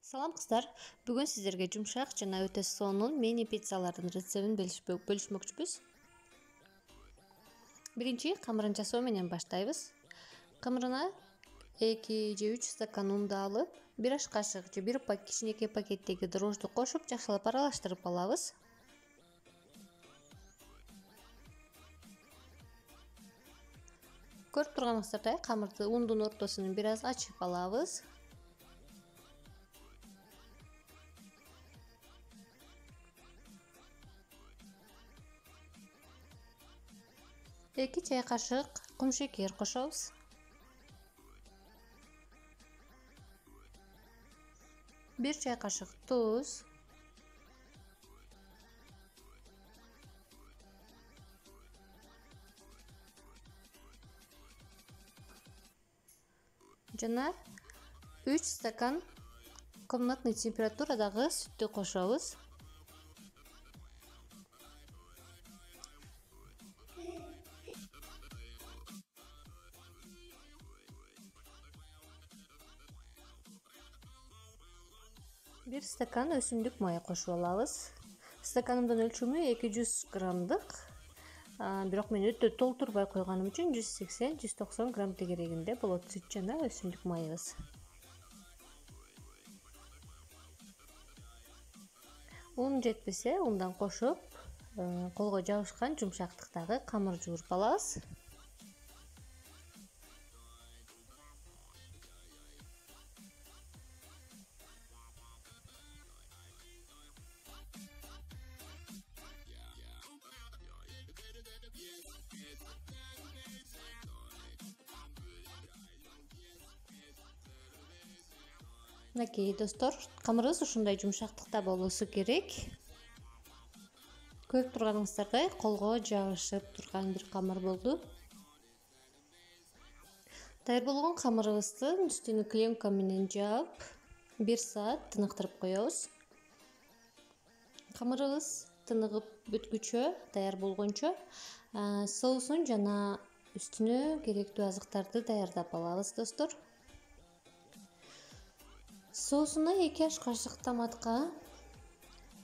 Салам кыздар. Бүгүн сиздерге жумшак жана өтө сонун мини пиццалардын рецептин бөлүшмөкчүбүз. Биринчи камырын жасоо менен баштайбыз. Камырына 2 же 3 стакан унду алып, 1 аш кашык же 1 кичинекей пакеттеги дрожжду кошуп, жакшылап аралаштырып алабыз. Көрүп турганыңыздардай, камырды ундун ортосун бир аз ачып алабыз. Эки чай кашык кумшекер кошобуз. 1 чай кашык туз. Жана 3 стакан комнатный температурадагы сүттү кошобуз. Bir стакан өсүмдүк майы кошуп алабыз. Стаканымдын өлчөмү 200 граммдык. Бирок мен өтө толтурбай койгонум үчүн 180-190 грамм тегерегинде болот сүт жана өсүмдүк майыбыз. Un жетпесе, ундан кошуп, колго жабышкан жумшактыктагы камыр жууруп алабыз. Мынакей достор, камырыбыз ушундай жумшактыкта болуусу керек. Көрүп турганыңыздардай, колго жабышып турган бир камыр болду. Даяр болгон камырыбыздын үстүнү клеенка менен жаап, 1 саат тыныктырып коебуз. Камырыбыз тыныгып бүткүчө, даяр болгончо соусун жана үстүнө керектүү азыктарды даярдап алабыз, достор. Соусуна 2 аш кашык томатка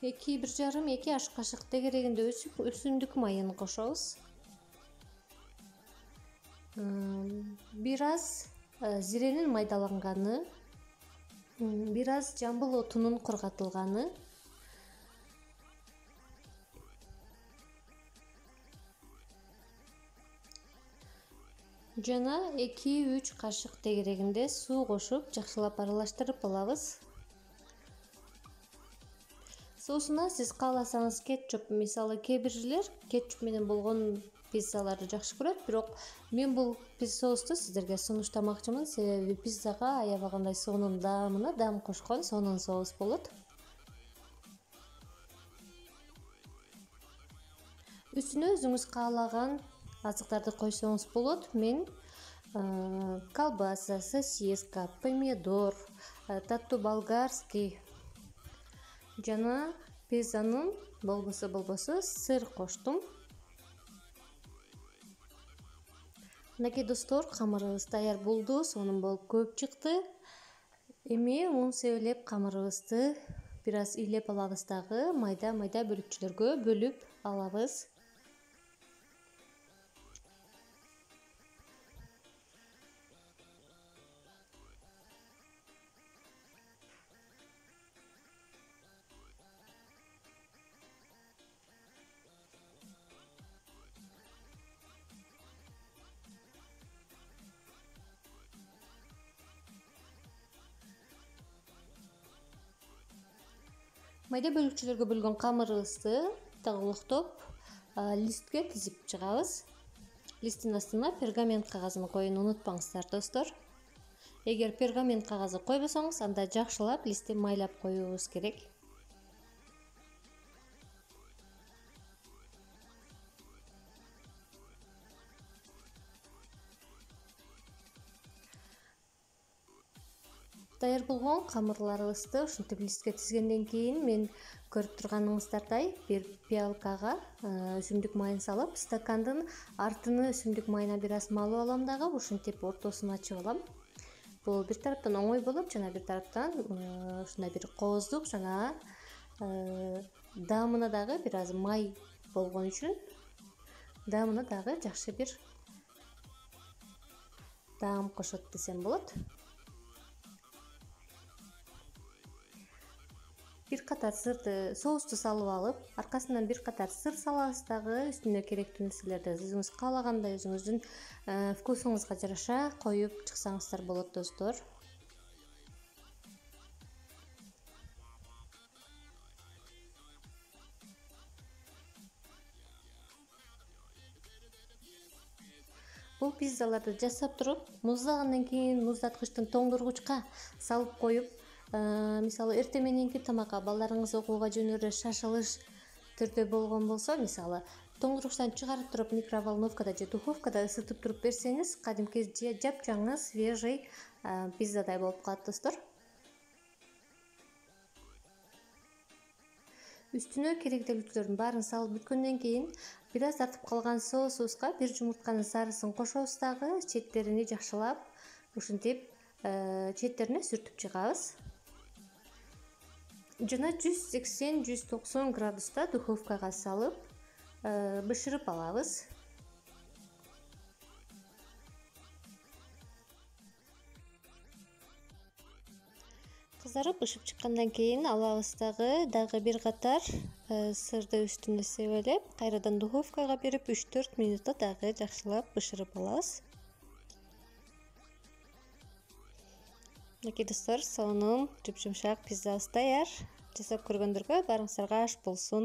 1,5-2 аш кашык тегерегинде өсүмдүк майын кошобуз. Бир аз зиренин майдаланганы, бир аз жамбыл отунун кургатылганы, жана 2-3 кашык тегерегинде суу кошуп, жакшылап аралаштырып алабыз. Соусуна сиз кааласаңыз кетчуп, мисалы кээ бирлер кетчуп менен болгон пиццаларды жакшы көрөт, бирок мен бул соусту сиздерге сунуштамакчымын, себеби пиццага аябагандай сонун даамына дам кошкон сонун соус болот. Үстүнө өзүңүз каалаган азыктарды койсоңуз болот. Мен колбаса, сосиска, помидор, таттуу болгарский жана пиzzанын болбосо сыр коштум. Мынакей достор, камырыбыз даяр болду, сонун болуп көп чыкты. Эми un себелеп камырыбызды бир аз ыйлеп алабыз дагы, майда бөлүкчөлөргө бөлүп алабыз. Майда бөлүкчөлөргө бөлгөн камырыбызды тагылыктоп, листке тизип чыгабыз. Листтин астына пергамент кагазын коюуну унутпаңыздар, достор. Эгер пергамент кагазы койбосоңуз, анда жакшылап листти майлап коюубуз керек. Даяр болгон камырларыбызды ушинтип листке тизгенден кийин мен көрүп турганыңыздардай бир пиалкага өсүмдүк майын салып, стакандын артыны өсүмдүк майына бир аз малып алам дагы, ушинтип ортосун ачып алам. Бул бир тараптан оңой болуп, жана бир тараптан ушундай бир кооздук жана даамына дагы бир аз май болгон үчүн даамына дагы жакшы бир даам кошот десем болот. Бир катар сырды соусту салып алып, аркасынан бир катар сыр салабыз дагы, үстүнө керектүү нерселерди өзүңүз каалагандай өзүңүздүн вкусуңузга жараша коюп чыксаңыздар болот достор. Бул пиццаларды жасап туруп, муздагандан кийин муздаткычтын тоңдургучка салып коюп, мисалы эртең мененки тамакка балдарыңыз окууга жөнөрү шашылыш түрдө болгон болсо, мисалы тоңдургучтан чыгарып туруп микроволновкада же духовкада ысытып туруп берсеңиз, кадимки жапжаңы свежий пиццадай болуп калат достор. Үстүнө керектүүлүктөрдүн баарын салып бүткөндөн кийин бир аз татып калган соусубузга бир жумуртканын сарысын кошобуз дагы, четтерини жакшылап ушинтип четтерине сүртүп чыгабыз. Жана 180-190 градуста духовкага салып бышырып алабыз. Кызарып бышып чыккандан кийин алабыз дагы бир катар сырды үстүнө себелеп, кайрадан духовкага берип 3-4 минутта дагы жакшылап бышырып алабыз. Мынакей достор, сонун жумшак пиццабыз даяр. Жасап көргөндөргө баарыңыздарга аш болсун.